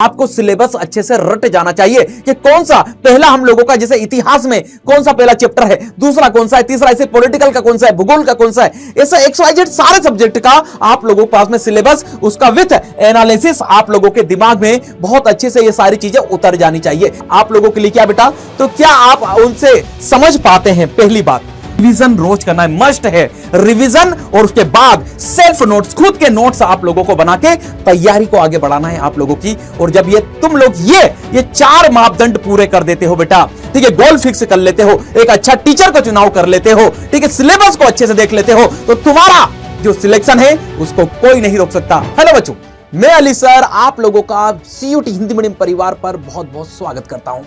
आपको सिलेबस अच्छे से रट जाना चाहिए कि कौन सा पहला हम लोगों का, जैसे इतिहास में कौन सा पहला चैप्टर है, दूसरा कौन सा है, तीसरा ऐसे पॉलिटिकल का कौन सा है, भूगोल का कौन सा है, ऐसा XYZ सारे सब्जेक्ट का आप लोगों के पास में सिलेबस, उसका विथ एनालिसिस आप लोगों के दिमाग में बहुत अच्छे से ये सारी चीजें उतर जानी चाहिए। आप लोगों के लिए क्या बेटा, तो क्या आप उनसे समझ पाते हैं? पहली बात, रिवीजन रोज करना है, मस्ट है रिवीजन, और उसके बाद सेल्फ नोट्स, खुद के नोट्स आप लोगों को बना के तैयारी को आगे बढ़ाना है आप लोगों की। और जब ये तुम लोग ये 4 मापदंड पूरे कर देते हो बेटा, ठीक है, गोल फिक्स कर लेते हो, एक अच्छा टीचर का चुनाव कर लेते हो, ठीक है, सिलेबस को अच्छे से देख लेते हो, तो तुम्हारा जो सिलेक्शन है उसको कोई नहीं रोक सकता। हेलो बच्चों, मैं अली सर आप लोगों का CUT हिंदी मीडियम परिवार पर बहुत बहुत स्वागत करता हूं।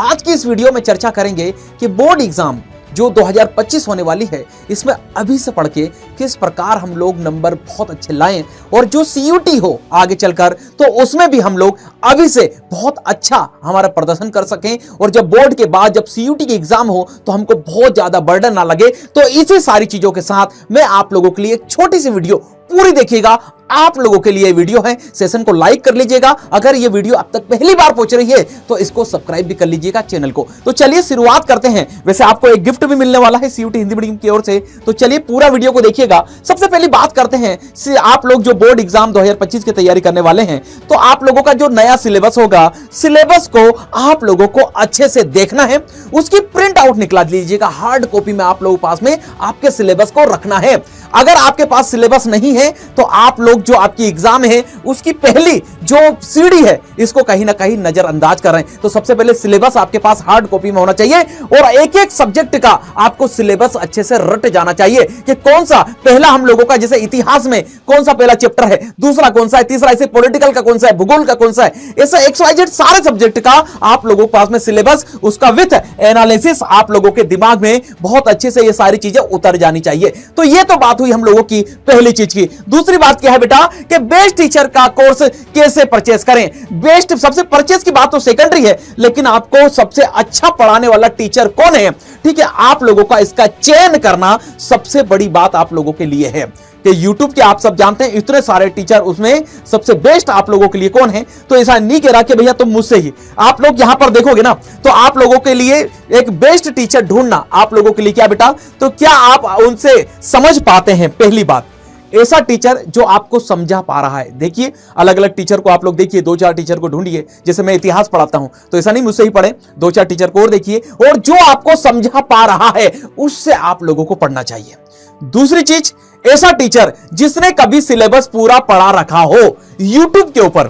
आज की इस वीडियो में चर्चा करेंगे कि बोर्ड एग्जाम जो 2025 होने वाली है, इसमें अभी से पढ़ के किस प्रकार हम लोग नंबर बहुत अच्छे लाएं, और जो CUT हो आगे चलकर तो उसमें भी हम लोग अभी से बहुत अच्छा हमारा प्रदर्शन कर सकें, और जब बोर्ड के बाद जब CUT की एग्जाम हो तो हमको बहुत ज्यादा बर्डन ना लगे। तो इसी सारी चीजों के साथ मैं आप लोगों के लिए एक छोटी सी वीडियो पूरी देखिएगा, आप लोगों के लिए वीडियो है। सेशन को लाइक कर लीजिएगा, अगर ये वीडियो अब तक पहली बार पहुंच रही है तो इसको सब्सक्राइब भी कर लीजिएगा चैनल को। तो चलिए शुरुआत करते हैं। वैसे आपको एक गिफ्ट भी मिलने वाला है CUT हिंदी मीडियम की ओर से, तो चलिए पूरा वीडियो को देखिएगा। सबसे पहली बात करते हैं, आप लोग जो बोर्ड एग्जाम 2025 की तैयारी करने वाले हैं, तो आप लोगों का जो नया सिलेबस होगा, सिलेबस को आप लोगों को अच्छे से देखना है, उसकी प्रिंट आउट निकला लीजिएगा, हार्ड कॉपी में आप लोगों के पास में आपके सिलेबस को रखना है। अगर आपके पास सिलेबस नहीं है तो आप लोग जो आपकी एग्जाम है उसकी पहली जो सीढ़ी है इसको कहीं ना कहीं नजरअंदाज कर रहे हैं। तो सबसे पहले सिलेबस आपके पास हार्ड कॉपी में होना चाहिए, और एक एक सब्जेक्ट का आपको सिलेबस अच्छे से रट जाना चाहिए कि कौन सा पहला हम लोगों का, जैसे इतिहास में कौन सा पहला चैप्टर है, दूसरा कौन सा है, तीसरा ऐसे पॉलिटिकल का कौन सा है, भूगोल का कौन सा है, ऐसा XYZ सारे सब्जेक्ट का आप लोगों के पास में सिलेबस, उसका विथ एनालिसिस आप लोगों के दिमाग में बहुत अच्छे से ये सारी चीजें उतर जानी चाहिए। तो ये तो बात हुई हम लोगों की पहली चीज की। दूसरी बात क्या है बेटा कि बेस्ट टीचर का कोर्स कैसे परचेस करें। बेस्ट, सबसे परचेस की बात तो सेकेंडरी है, लेकिन आपको सबसे अच्छा पढ़ाने वाला टीचर कौन है, ठीक है, आप लोगों का इसका चयन करना सबसे बड़ी बात आप लोगों के लिए है कि YouTube के आप सब जानते हैं इतने सारे टीचर, उसमें सबसे बेस्ट आप लोगों के लिए कौन है। तो ऐसा नहीं कह रहा कि भैया तुम मुझसे ही, आप लोग यहां पर देखोगे ना तो आप लोगों के लिए एक बेस्ट टीचर ढूंढना आप लोगों के लिए क्या बेटा, तो क्या आप उनसे समझ पाते हैं? पहली बात, ऐसा टीचर जो आपको समझा पा रहा है। देखिए अलग अलग टीचर को आप लोग देखिए, 2-4 टीचर को ढूंढिए। जैसे मैं इतिहास पढ़ाता हूं तो ऐसा नहीं मुझसे ही पढ़े, 2-4 टीचर को और देखिए, और जो आपको समझा पा रहा है उससे आप लोगों को पढ़ना चाहिए। दूसरी चीज, ऐसा टीचर जिसने कभी सिलेबस पूरा पढ़ा रखा हो YouTube के ऊपर,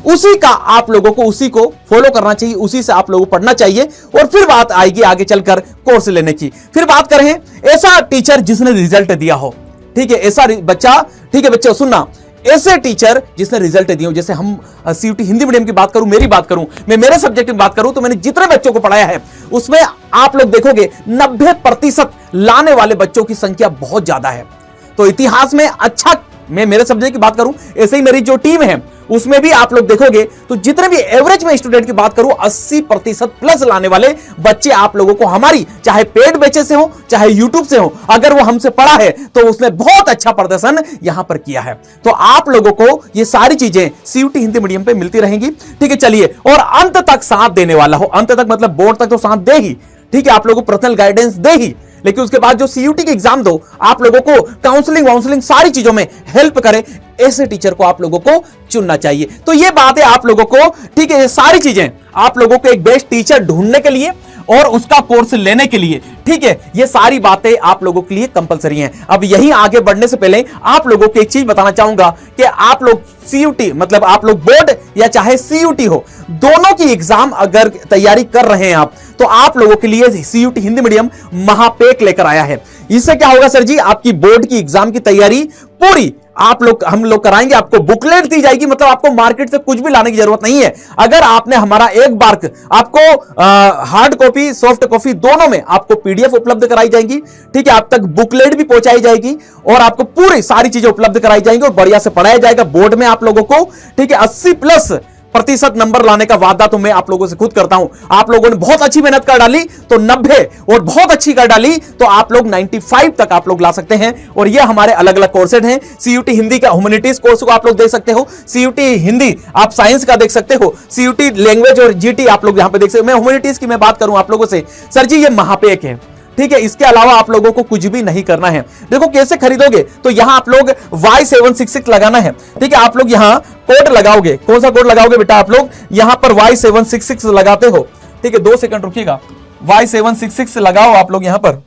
उसी का आप लोगों को, उसी को फॉलो करना चाहिए, उसी से आप लोगों को पढ़ना चाहिए, और फिर बात आएगी आगे चलकर कोर्स लेने की। फिर बात करें ऐसा टीचर जिसने रिजल्ट दिया हो, ठीक है, ऐसा बच्चा, ठीक है बच्चों सुनना, ऐसे टीचर जिसने रिजल्ट दिए हो। जैसे हम CUT हिंदी मीडियम की बात करूं, मेरी बात करूं, मैं मेरे सब्जेक्ट की बात करूं, तो मैंने जितने बच्चों को पढ़ाया है उसमें आप लोग देखोगे 90% लाने वाले बच्चों की संख्या बहुत ज्यादा है। तो इतिहास में अच्छा, मैं मेरे सब्जेक्ट की बात करूं, ऐसे ही मेरी जो टीम है उसमें भी आप लोग देखोगे तो जितने भी एवरेज में स्टूडेंट की बात करूं 80% प्लस लाने वाले बच्चे आप लोगों को हमारी, चाहे पेड बैचेस से हो चाहे YouTube से हो, अगर वो हमसे पढ़ा है तो उसने बहुत अच्छा प्रदर्शन यहां पर किया है। तो आप लोगों को ये सारी चीजें CUT हिंदी मीडियम पे मिलती रहेंगी, ठीक है। चलिए, और अंत तक साथ देने वाला हो, अंत तक मतलब बोर्ड तक तो साथ दे ही, ठीक है, आप लोगों को पर्सनल गाइडेंस दे ही, लेकिन उसके बाद जो CUT की एग्जाम दो, आप लोगों को काउंसलिंग सारी चीजों में हेल्प करे, ऐसे टीचर को आप लोगों को चुनना चाहिए। तो ये बात है आप लोगों को, ठीक है, ये सारी चीजें आप लोगों को एक बेस्ट टीचर ढूंढने के लिए और उसका कोर्स लेने के लिए, ठीक है, ये सारी बातें आप लोगों के लिए कंपलसरी हैं। अब यहीं आगे बढ़ने से पहले आप लोगों को एक चीज बताना चाहूंगा कि आप लोग CUT, मतलब आप लोग बोर्ड या चाहे CUT हो, दोनों की एग्जाम अगर तैयारी कर रहे हैं तो आप लोगों के लिए CUT हिंदी मीडियम महापेक लेकर आया है। इससे क्या होगा सर जी, आपकी बोर्ड की एग्जाम की तैयारी पूरी हम लोग कराएंगे, आपको बुकलेट दी जाएगी, मतलब आपको मार्केट से कुछ भी लाने की जरूरत नहीं है। अगर आपने हमारा एक बार, आपको हार्ड कॉपी सॉफ्ट कॉपी दोनों में आपको PDF उपलब्ध कराई जाएंगी, ठीक है, आप तक बुकलेट भी पहुंचाई जाएगी और आपको पूरी सारी चीजें उपलब्ध कराई जाएंगी और बढ़िया से पढ़ाया जाएगा बोर्ड में आप लोगों को, ठीक है। 80+ प्रतिशत नंबर लाने का वादा तो मैं आप लोगों से खुद करता हूं। आप लोगों ने बहुत अच्छी मेहनत कर डाली तो 90 और बहुत अच्छी कर डाली तो आप लोग 95 तक आप लोग ला सकते हैं। और ये हमारे अलग अलग कोर्सेज हैं। सीयूटी हिंदी का ह्यूमैनिटीज कोर्स को आप लोग देख सकते हो, सीयूटी हिंदी आप साइंस का देख सकते हो, सीयूटी लैंग्वेज और जीटी आप लोग यहां पे देख सकते हो। मैं ह्यूमैनिटीज की मैं बात करूं आप लोगों से, सर जी ये महापेक है, ठीक है, इसके अलावा आप लोगों को कुछ भी नहीं करना है। देखो कैसे खरीदोगे, तो यहां आप लोग Y766 लगाना है, ठीक है। आप लोग यहां कोड लगाओगे, कौन सा कोड लगाओगे बेटा, आप लोग यहां पर Y766 लगाते हो, ठीक है। 2 सेकंड रुकिएगा, Y766 लगाओ आप लोग यहां पर,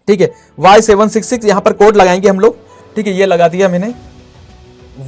ठीक है। Y766 यहां पर कोड लगाएंगे हम लोग, ठीक है। ये लगा दिया मैंने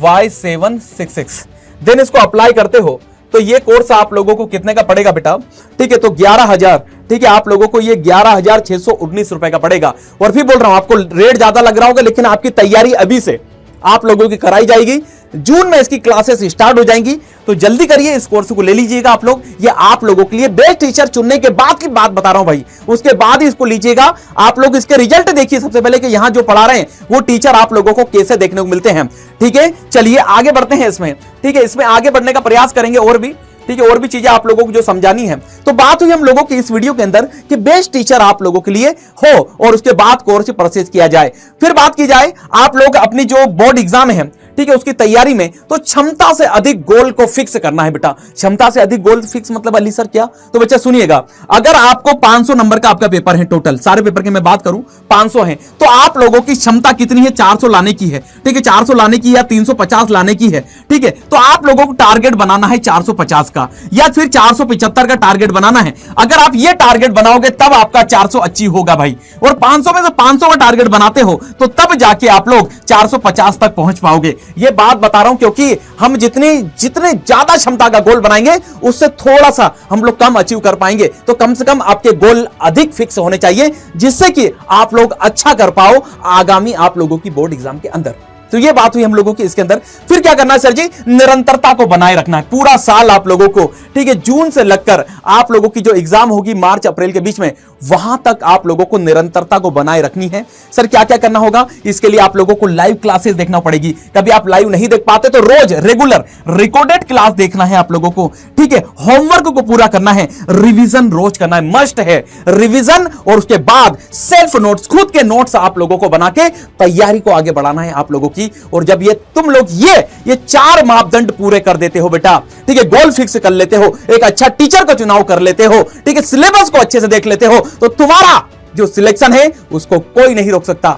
Y766, देन इसको अप्लाई करते हो तो ये कोर्स आप लोगों को कितने का पड़ेगा बेटा, ठीक है। तो 11,000, ठीक है, आप लोगों को ये 11,619 रुपए का पड़ेगा। और फिर बोल रहा हूं आपको रेट ज्यादा लग रहा होगा, लेकिन आपकी तैयारी अभी से आप लोगों की कराई जाएगी। जून में इसकी क्लासेस स्टार्ट हो जाएंगी, तो जल्दी करिए, इस कोर्स को ले लीजिएगा आप लोग। ये आप लोगों के लिए बेस्ट टीचर चुनने के बाद की बात बता रहा हूं भाई, उसके बाद ही इसको लीजिएगा। आप लोग इसके रिजल्ट देखिए सबसे पहले कि यहां जो पढ़ा रहे हैं वो टीचर आप लोगों को कैसे देखने को मिलते हैं, ठीक है। चलिए आगे बढ़ते हैं इसमें, ठीक है। इसमें आगे बढ़ने का प्रयास करेंगे और भी, ठीक है, और भी चीजें आप लोगों को जो समझानी है। तो बात हुई हम लोगों की इस वीडियो के अंदर कि बेस्ट टीचर आप लोगों के लिए हो और उसके बाद कोर्स परचेज किया जाए। फिर बात की जाए आप लोग अपनी जो बोर्ड एग्जाम है, ठीक है, उसकी तैयारी में तो क्षमता से अधिक गोल को फिक्स करना है बेटा। क्षमता से अधिक गोल फिक्स मतलब अली सर क्या, तो बच्चा सुनिएगा, अगर आपको 500 नंबर का आपका पेपर है, टोटल सारे पेपर की मैं बात करूं 500 है, तो आप लोगों की क्षमता कितनी है, 400 लाने की है, ठीक है। 400 लाने की या 350 लाने की है, ठीक है। तो आप लोगों को टारगेट बनाना है 450 का या फिर 475 का टारगेट बनाना है। अगर आप ये टारगेट बनाओगे तब आपका 400 अचीव होगा भाई। और 500 में से 500 का टारगेट बनाते हो तो तब जाके आप लोग 450 तक पहुंच पाओगे। ये बात बता रहा हूं क्योंकि हम जितने ज्यादा क्षमता का गोल बनाएंगे उससे थोड़ा सा हम लोग कम अचीव कर पाएंगे। तो कम से कम आपके गोल अधिक फिक्स होने चाहिए जिससे कि आप लोग अच्छा कर पाओ आगामी आप लोगों की बोर्ड एग्जाम के अंदर। तो ये बात हुई हम लोगों की इसके अंदर। फिर क्या करना है सर जी, निरंतरता को बनाए रखना है पूरा साल आप लोगों को, ठीक है। जून से लगकर आप लोगों की जो एग्जाम होगी मार्च अप्रैल के बीच में, वहां तक आप लोगों को निरंतरता को बनाए रखनी है। सर क्या क्या करना होगा, इसके लिए आप लोगों को लाइव क्लासेस देखना पड़ेगी। कभी आप लाइव नहीं देख पाते तो रोज रेगुलर रिकॉर्डेड क्लास देखना है आप लोगों को, ठीक है। होमवर्क को पूरा करना है, रिवीजन रोज करना है, मस्ट है रिवीजन। और उसके बाद सेल्फ नोट्स, खुद के नोट्स आप लोगों को बना के तैयारी को आगे बढ़ाना है आप लोगों की। और जब ये तुम लोग ये 4 मापदंड पूरे कर देते हो बेटा, ठीक है, गोल फिक्स कर लेते हो, एक अच्छा टीचर का चुनाव कर लेते हो, ठीक है, सिलेबस को अच्छे से देख लेते हो, तो तुम्हारा जो सिलेक्शन है उसको कोई नहीं रोक सकता,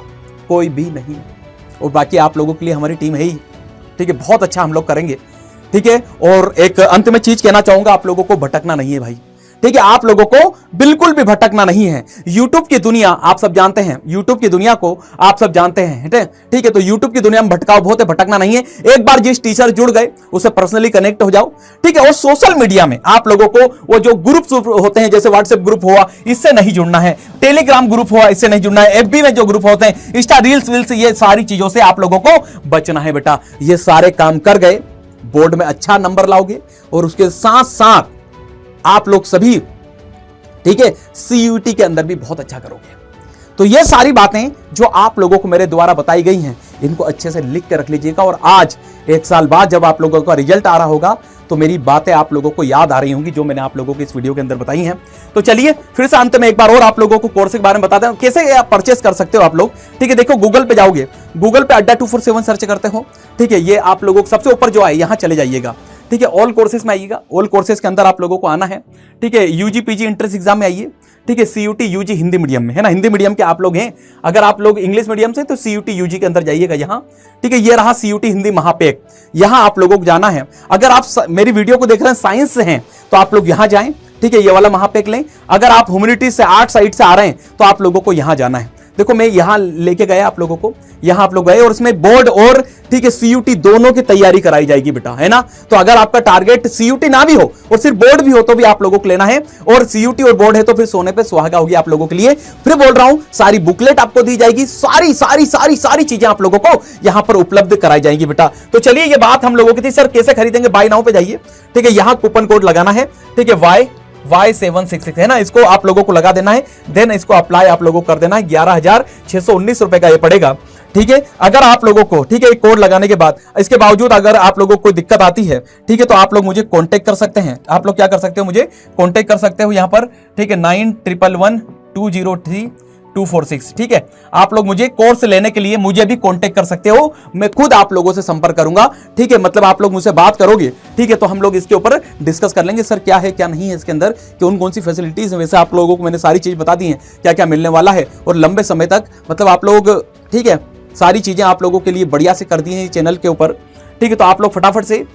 कोई भी नहीं। और बाकी आप लोगों के लिए हमारी टीम है ही, ठीक है, बहुत अच्छा हम लोग करेंगे, ठीक है। और एक अंत में चीज कहना चाहूंगा, आप लोगों को भटकना नहीं है भाई, ठीक है। आप लोगों को बिल्कुल भी भटकना नहीं है। YouTube की दुनिया आप सब जानते हैं, YouTube की दुनिया को आप सब जानते हैं, ठीक है। तो YouTube की दुनिया में भटकाव बहुत है, भटकना नहीं है। एक बार जिस टीचर जुड़ गए उससे पर्सनली कनेक्ट हो जाओ, ठीक है। और सोशल मीडिया में आप लोगों को वो जो ग्रुप होते हैं, जैसे WhatsApp ग्रुप हुआ, इससे नहीं जुड़ना है। टेलीग्राम ग्रुप हुआ, इससे नहीं जुड़ना है। FB में जो ग्रुप होते हैं, इंस्टा रील्स वील्स, ये सारी चीजों से आप लोगों को बचना है बेटा। ये सारे काम कर गए, बोर्ड में अच्छा नंबर लाओगे और उसके साथ साथ आप लोग सभी, ठीक है, CUET के अंदर भी बहुत अच्छा करोगे। तो ये सारी बातें जो आप लोगों को मेरे द्वारा बताई गई हैं, इनको अच्छे से लिख के रख लीजिएगा। और आज 1 साल बाद जब आप लोगों का रिजल्ट आ रहा होगा तो मेरी बातें आप लोगों को याद आ रही होंगी जो मैंने आप लोगों को इस वीडियो के अंदर बताई हैं। तो चलिए फिर से अंत में एक बार और आप लोगों को कोर्स के बारे में बताते हैं, कैसे आप परचेस कर सकते हो आप लोग, ठीक है। देखो गूगल पे जाओगे, गूगल पे अड्डा 247 सर्च करते हो, ठीक है। ये आप लोगों को सबसे ऊपर जो है यहां चले जाइएगा, ठीक है। ऑल कोर्सेज में आइएगा, ऑल कोर्सेज के अंदर आप लोगों को आना है, ठीक है। UG PG एंट्रेंस एग्जाम में आइए, ठीक है। CUT UG हिंदी मीडियम में है ना, हिंदी मीडियम के आप लोग हैं। अगर आप लोग इंग्लिश मीडियम से तो CUT UG के अंदर जाइएगा यहां, ठीक है। ये रहा CUT हिंदी महापेक, यहां आप लोगों को जाना है। अगर आप मेरी वीडियो को देख रहे हैं साइंस से हैं तो आप लोग यहां जाएं, ठीक है, ये वाला महापेक लें। अगर आप ह्यूमैनिटीज से, आर्ट साइड से आ रहे हैं तो आप लोगों को यहां जाना है। देखो मैं यहां लेके गया आप लोगों को, यहां आप लोग गए और इसमें बोर्ड और, ठीक है, CUT दोनों की तैयारी कराई जाएगी बेटा, है ना। तो अगर आपका टारगेट CUT ना भी हो और सिर्फ बोर्ड भी हो तो भी आप लोगों को लेना है। और CUT और बोर्ड है तो फिर सोने पे सुहागा होगी आप लोगों के लिए। फिर बोल रहा हूं, सारी बुकलेट आपको दी जाएगी, सारी चीजें आप लोगों को यहां पर उपलब्ध कराई जाएंगी बेटा। तो चलिए ये बात हम लोगों की थी, सर कैसे खरीदेंगे, बाय नाउ पे जाइए, ठीक है। यहां कूपन कोड लगाना है, ठीक है, Y766 है ना, इसको आप लोगों को लगा देना है, देन इसको अप्लाई आप लोगों को कर देना है। 11,619 रुपए का ये पड़ेगा, ठीक है। अगर आप लोगों को, ठीक है, एक कोड लगाने के बाद, इसके बावजूद अगर आप लोगों को कोई दिक्कत आती है, ठीक है, तो आप लोग मुझे कांटेक्ट कर सकते हैं। आप लोग क्या कर सकते हो, मुझे कांटेक्ट कर सकते हो यहाँ पर, ठीक है, 9111203246, ठीक है। आप लोग मुझे कोर्स लेने के लिए मुझे भी कांटेक्ट कर सकते हो, मैं खुद आप लोगों से संपर्क करूंगा, ठीक है। मतलब आप लोग मुझसे बात करोगे, ठीक है, तो हम लोग इसके ऊपर डिस्कस कर लेंगे, सर क्या है क्या नहीं है इसके अंदर, कौन सी फैसिलिटीज है। वैसे आप लोगों को मैंने सारी चीज बता दी है, क्या क्या मिलने वाला है, और लंबे समय तक मतलब आप लोग, ठीक है, सारी चीजें आप लोगों के लिए बढ़िया से कर दी हैं चैनल के ऊपर, ठीक है। तो आप लोग फटाफट से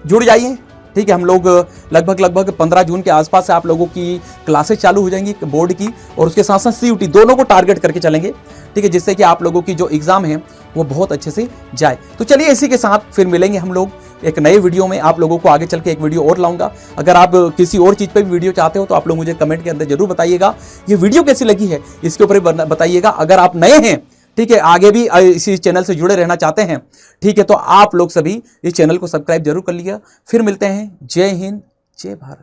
जुड़ जाइए, ठीक है। हम लोग लगभग 15 जून के आसपास से आप लोगों की क्लासेस चालू हो जाएंगी बोर्ड की, और उसके साथ साथ CUT दोनों को टारगेट करके चलेंगे, ठीक है, जिससे कि आप लोगों की जो एग्जाम है वो बहुत अच्छे से जाए। तो चलिए इसी के साथ फिर मिलेंगे हम लोग एक नए वीडियो में। आप लोगों को आगे चल के एक वीडियो और लाऊंगा। अगर आप किसी और चीज़ पे भी वीडियो चाहते हो तो आप लोग मुझे कमेंट के अंदर जरूर बताइएगा, ये वीडियो कैसी लगी है इसके ऊपर बताइएगा। अगर आप नए हैं, ठीक है, आगे भी इसी चैनल से जुड़े रहना चाहते हैं, ठीक है, तो आप लोग सभी इस चैनल को सब्सक्राइब जरूर कर लिया। फिर मिलते हैं। जय हिंद, जय भारत।